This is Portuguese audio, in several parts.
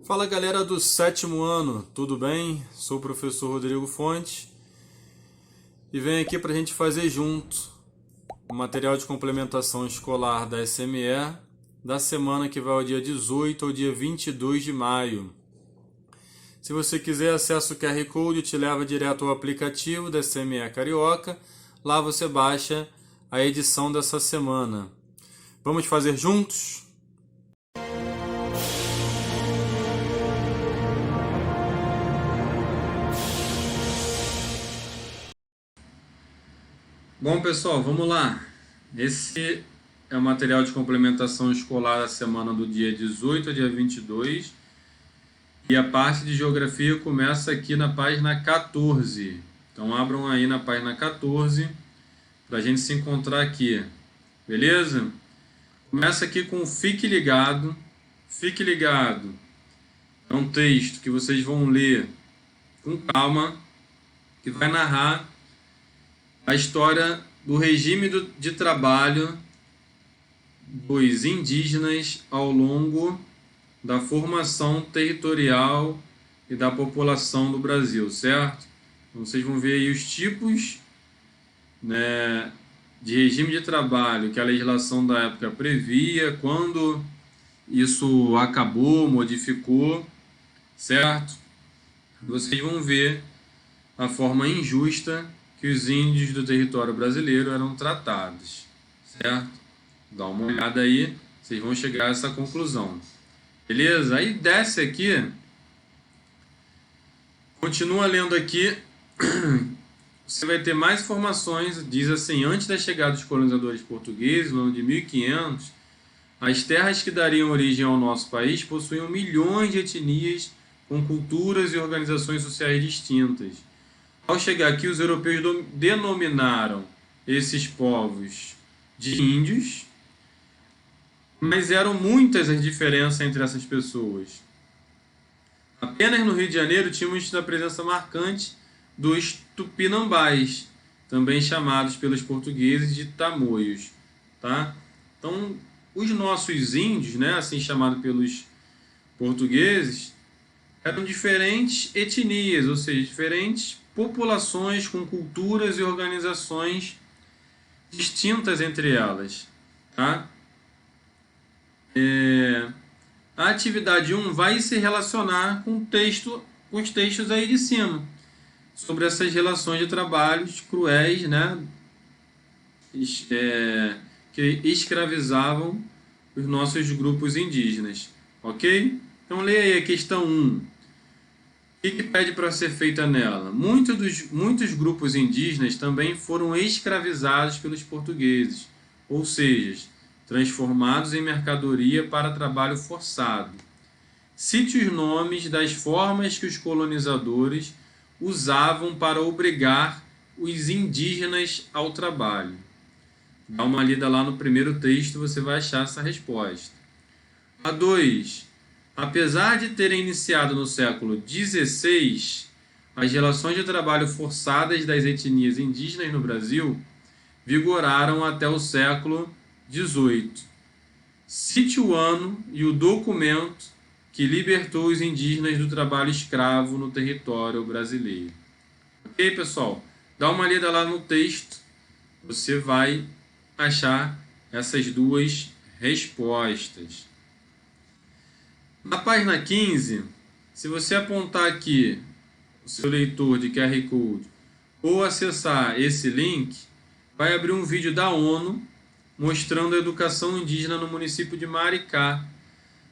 Fala galera do sétimo ano, tudo bem? Sou o professor Rodrigo Fontes e venho aqui para a gente fazer junto o material de complementação escolar da SME da semana que vai ao dia 18 ao dia 22 de maio. Se você quiser, acessa o QR Code e te leva direto ao aplicativo da SME Carioca. Lá você baixa a edição dessa semana. Vamos fazer juntos? Bom, pessoal, vamos lá. Esse é o material de complementação escolar da semana do dia 18 ao dia 22. E a parte de geografia começa aqui na página 14. Então, abram aí na página 14 para a gente se encontrar aqui. Beleza? Começa aqui com Fique Ligado. Fique Ligado. É um texto que vocês vão ler com calma, que vai narrar a história do regime de trabalho dos indígenas ao longo da formação territorial e da população do Brasil, certo? Então, vocês vão ver aí os tipos, né, de regime de trabalho que a legislação da época previa, quando isso acabou, modificou, certo? Vocês vão ver a forma injusta que os índios do território brasileiro eram tratados, certo? Dá uma olhada aí, vocês vão chegar a essa conclusão. Beleza? Aí desce aqui, continua lendo aqui, você vai ter mais informações. Diz assim: antes da chegada dos colonizadores portugueses, no ano de 1500, as terras que dariam origem ao nosso país possuíam milhões de etnias com culturas e organizações sociais distintas. Ao chegar aqui, os europeus denominaram esses povos de índios, mas eram muitas as diferenças entre essas pessoas. Apenas no Rio de Janeiro tínhamos a presença marcante dos tupinambás, também chamados pelos portugueses de tamoios. Tá? Então, os nossos índios, né, assim chamados pelos portugueses, eram diferentes etnias, ou seja, diferentes populações com culturas e organizações distintas entre elas. Tá? A atividade 1 vai se relacionar com os textos aí de cima, sobre essas relações de trabalhos cruéis, né, que escravizavam os nossos grupos indígenas. Ok? Então leia aí a questão 1. O que pede para ser feita nela? Muitos grupos indígenas também foram escravizados pelos portugueses, ou seja, transformados em mercadoria para trabalho forçado. Cite os nomes das formas que os colonizadores usavam para obrigar os indígenas ao trabalho. Dá uma lida lá no primeiro texto, você vai achar essa resposta. A 2. Apesar de terem iniciado no século XVI, as relações de trabalho forçadas das etnias indígenas no Brasil vigoraram até o século XVIII. Cite o ano e o documento que libertou os indígenas do trabalho escravo no território brasileiro. Ok, pessoal? Dá uma lida lá no texto, você vai achar essas duas respostas. Na página 15, se você apontar aqui o seu leitor de QR Code ou acessar esse link, vai abrir um vídeo da ONU mostrando a educação indígena no município de Maricá,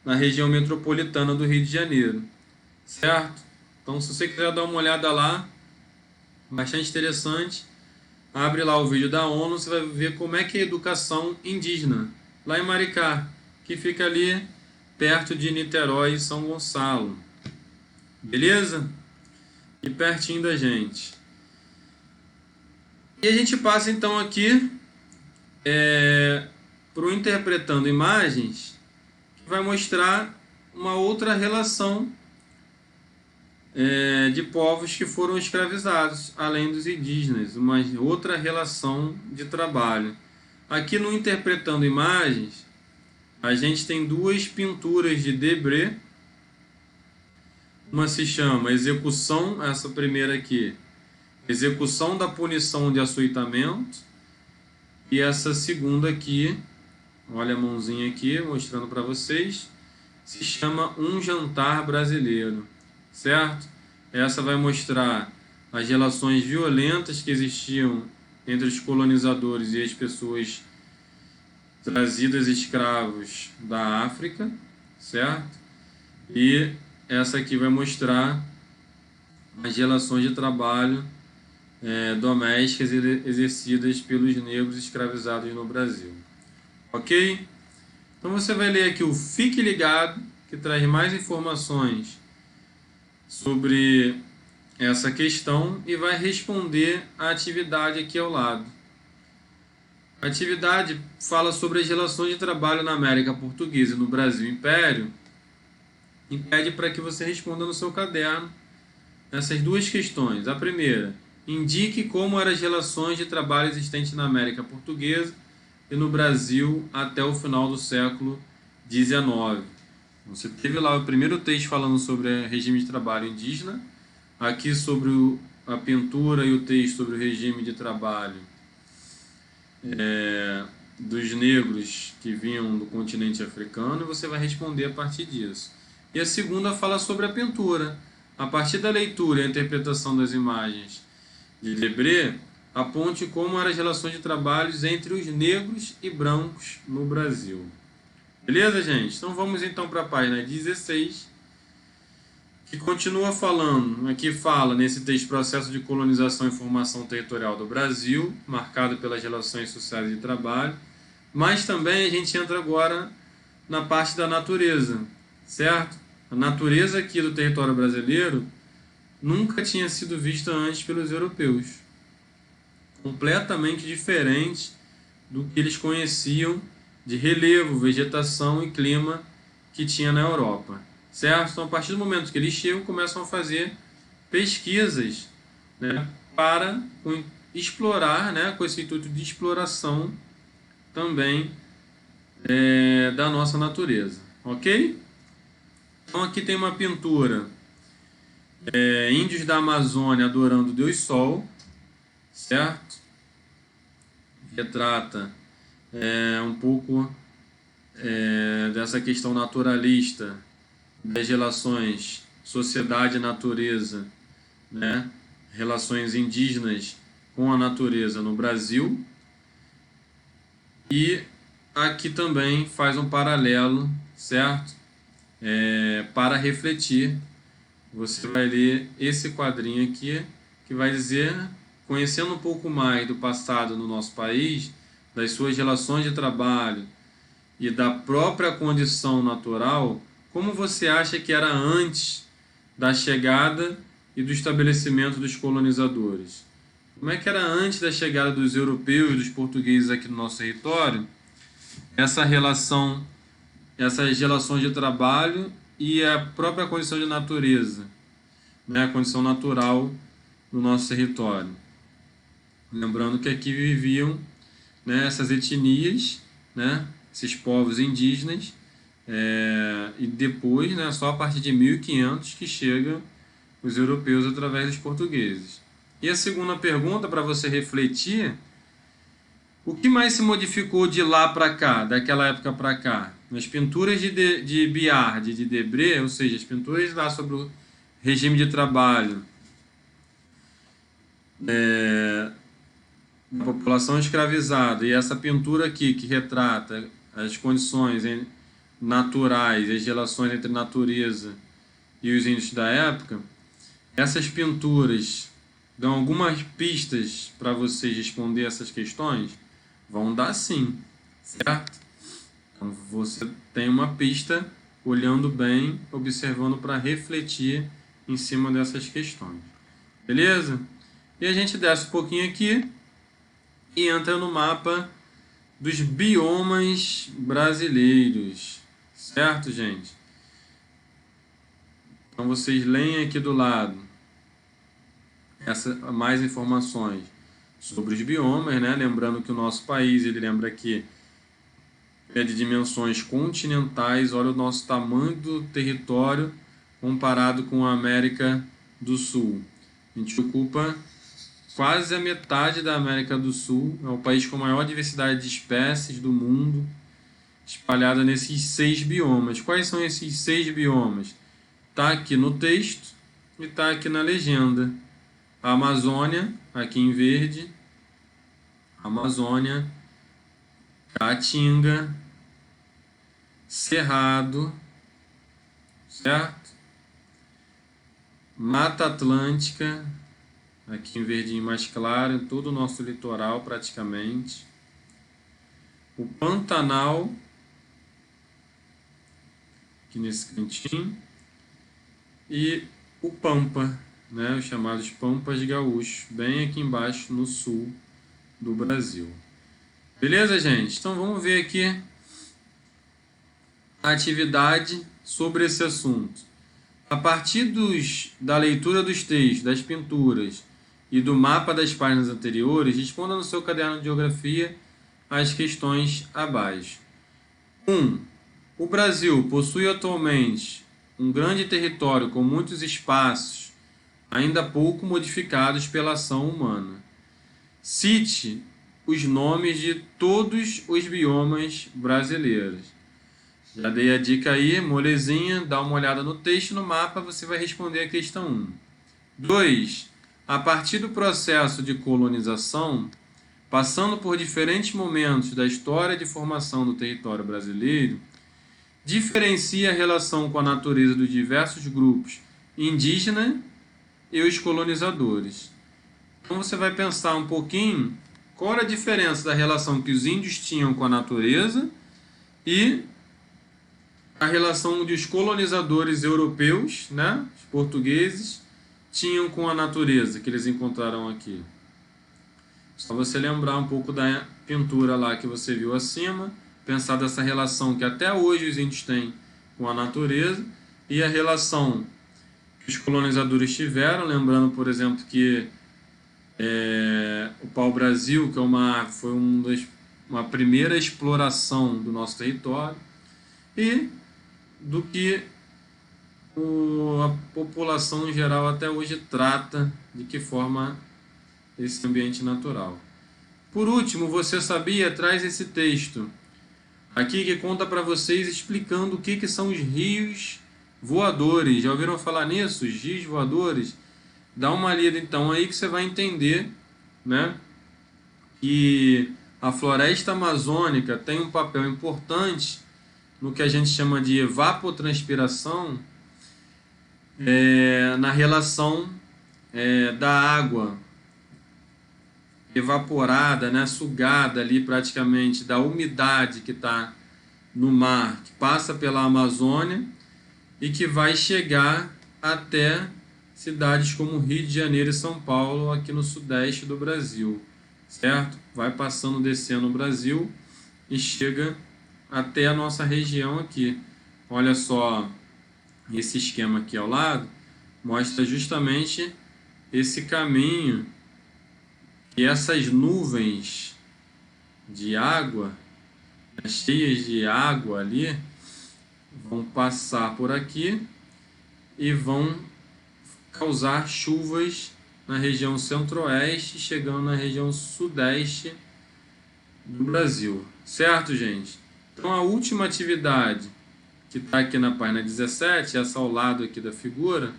na região metropolitana do Rio de Janeiro. Certo? Então, se você quiser dar uma olhada lá, bastante interessante, abre lá o vídeo da ONU, você vai ver como é que é a educação indígena, lá em Maricá, que fica ali perto de Niterói e São Gonçalo. Beleza? E pertinho da gente. E a gente passa então aqui para o Interpretando Imagens, que vai mostrar uma outra relação de povos que foram escravizados, além dos indígenas, uma outra relação de trabalho. Aqui no Interpretando Imagens, a gente tem duas pinturas de Debré, Uma se chama execução, essa primeira aqui, execução da punição de açoitamento. E essa segunda aqui, olha a mãozinha aqui, mostrando para vocês, se chama Um Jantar Brasileiro, certo? Essa vai mostrar as relações violentas que existiam entre os colonizadores e as pessoas trazidas escravos da África, certo? E essa aqui vai mostrar as relações de trabalho domésticas exercidas pelos negros escravizados no Brasil. Ok? Então você vai ler aqui o Fique Ligado, que traz mais informações sobre essa questão e vai responder a atividade aqui ao lado. A atividade fala sobre as relações de trabalho na América Portuguesa e no Brasil Império e pede para que você responda no seu caderno essas duas questões. A primeira, indique como eram as relações de trabalho existentes na América Portuguesa e no Brasil até o final do século XIX. Você teve lá o primeiro texto falando sobre o regime de trabalho indígena, aqui sobre a pintura e o texto sobre o regime de trabalho dos negros que vinham do continente africano, e você vai responder a partir disso. E a segunda fala sobre a pintura. A partir da leitura e a interpretação das imagens de Debré, aponte como eram as relações de trabalho entre os negros e brancos no Brasil. Beleza, gente? Então vamos então para a página 16, que continua falando, aqui fala nesse texto, processo de colonização e formação territorial do Brasil, marcado pelas relações sociais de trabalho, mas também a gente entra agora na parte da natureza, certo? A natureza aqui do território brasileiro nunca tinha sido vista antes pelos europeus. Completamente diferente do que eles conheciam de relevo, vegetação e clima que tinha na Europa, certo? Então, a partir do momento que eles chegam, começam a fazer pesquisas, né, para explorar, né, com esse intuito de exploração também da nossa natureza, ok? Então, aqui tem uma pintura, índios da Amazônia adorando o Deus Sol, certo? Retrata um pouco dessa questão naturalista das relações sociedade e natureza, né? Relações indígenas com a natureza no Brasil. E aqui também faz um paralelo, certo? Para refletir, você vai ler esse quadrinho aqui, que vai dizer, conhecendo um pouco mais do passado no nosso país, das suas relações de trabalho e da própria condição natural, como você acha que era antes da chegada e do estabelecimento dos colonizadores? Como é que era antes da chegada dos europeus e dos portugueses aqui no nosso território? Essas relações de trabalho e a própria condição de natureza, né? A condição natural no nosso território. Lembrando que aqui viviam, né, essas etnias, né, esses povos indígenas, e depois, né, só a partir de 1500 que chegam os europeus através dos portugueses. E a segunda pergunta, para você refletir, o que mais se modificou de lá para cá, daquela época para cá? Nas pinturas de Biard, de Debré, ou seja, as pinturas lá sobre o regime de trabalho da população escravizada, e essa pintura aqui que retrata as condições naturais, as relações entre a natureza e os índios da época, essas pinturas dão algumas pistas para vocês responder essas questões? Vão dar sim, certo? Então você tem uma pista olhando bem, observando para refletir em cima dessas questões. Beleza? E a gente desce um pouquinho aqui e entra no mapa dos biomas brasileiros. Certo, gente? Então vocês leem aqui do lado mais informações sobre os biomas, né? Lembrando que o nosso país, ele lembra que é de dimensões continentais. Olha o nosso tamanho do território comparado com a América do Sul. A gente ocupa quase a metade da América do Sul, é o país com a maior diversidade de espécies do mundo, espalhada nesses 6 biomas. Quais são esses 6 biomas? Está aqui no texto e está aqui na legenda. A Amazônia, aqui em verde, Amazônia, Caatinga, Cerrado, certo? Mata Atlântica, aqui em verdinho mais claro, em todo o nosso litoral praticamente. O Pantanal, aqui nesse cantinho. E o Pampa, né, os chamados Pampas Gaúchos, bem aqui embaixo no sul do Brasil. Beleza, gente? Então vamos ver aqui a atividade sobre esse assunto. A partir da leitura dos textos, das pinturas e do mapa das páginas anteriores, responda no seu caderno de geografia as questões abaixo. 1. O Brasil possui atualmente um grande território com muitos espaços, ainda pouco modificados pela ação humana. Cite os nomes de todos os biomas brasileiros. Já dei a dica aí, molezinha, dá uma olhada no texto, no mapa, você vai responder a questão 1. 2. A partir do processo de colonização, passando por diferentes momentos da história de formação do território brasileiro, diferencia a relação com a natureza dos diversos grupos indígenas e os colonizadores. Então você vai pensar um pouquinho qual era a diferença da relação que os índios tinham com a natureza e a relação que os colonizadores europeus, né, os portugueses, tinham com a natureza que eles encontraram aqui. Só você lembrar um pouco da pintura lá que você viu acima, pensar dessa relação que até hoje os índios têm com a natureza e a relação que os colonizadores tiveram, lembrando, por exemplo, que o pau-brasil, que foi uma primeira exploração do nosso território, e do que a população em geral até hoje trata, de que forma esse ambiente natural. Por último, você sabia? Traz esse texto aqui que conta para vocês explicando o que são os rios voadores. Já ouviram falar nisso? Os rios voadores? Dá uma lida então aí que você vai entender, né, que a floresta amazônica tem um papel importante no que a gente chama de evapotranspiração, na relação da água evaporada, né, sugada ali praticamente da umidade que está no mar, que passa pela Amazônia e que vai chegar até cidades como Rio de Janeiro e São Paulo, aqui no sudeste do Brasil, certo? Vai passando, descendo o Brasil e chega até a nossa região aqui. Olha só, esse esquema aqui ao lado mostra justamente esse caminho e essas nuvens de água, cheias de água ali, vão passar por aqui e vão causar chuvas na região centro-oeste, chegando na região sudeste do Brasil. Certo, gente? Então, a última atividade, que está aqui na página 17, essa ao lado aqui da figura,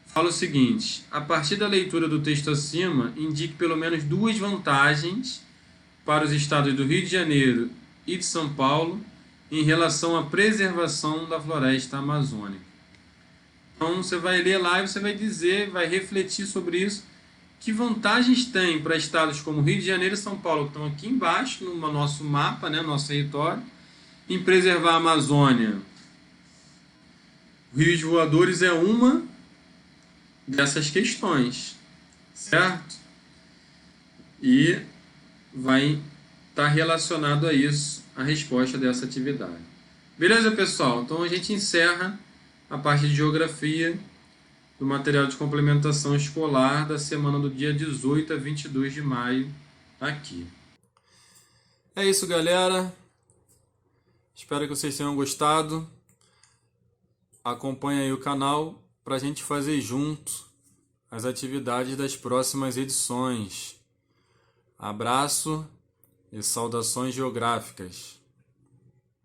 fala o seguinte: a partir da leitura do texto acima, indique pelo menos 2 vantagens para os estados do Rio de Janeiro e de São Paulo em relação à preservação da floresta amazônica. Então você vai ler lá e você vai dizer, vai refletir sobre isso, que vantagens tem para estados como Rio de Janeiro e São Paulo, que estão aqui embaixo no nosso mapa, né, nosso território, em preservar a Amazônia. Rios voadores é uma dessas questões, certo? E vai estar relacionado a isso, a resposta dessa atividade. Beleza, pessoal? Então a gente encerra a parte de geografia do material de complementação escolar da semana do dia 18 a 22 de maio aqui. É isso, galera. Espero que vocês tenham gostado. acompanha aí o canal para a gente fazer junto as atividades das próximas edições. Abraço e saudações geográficas.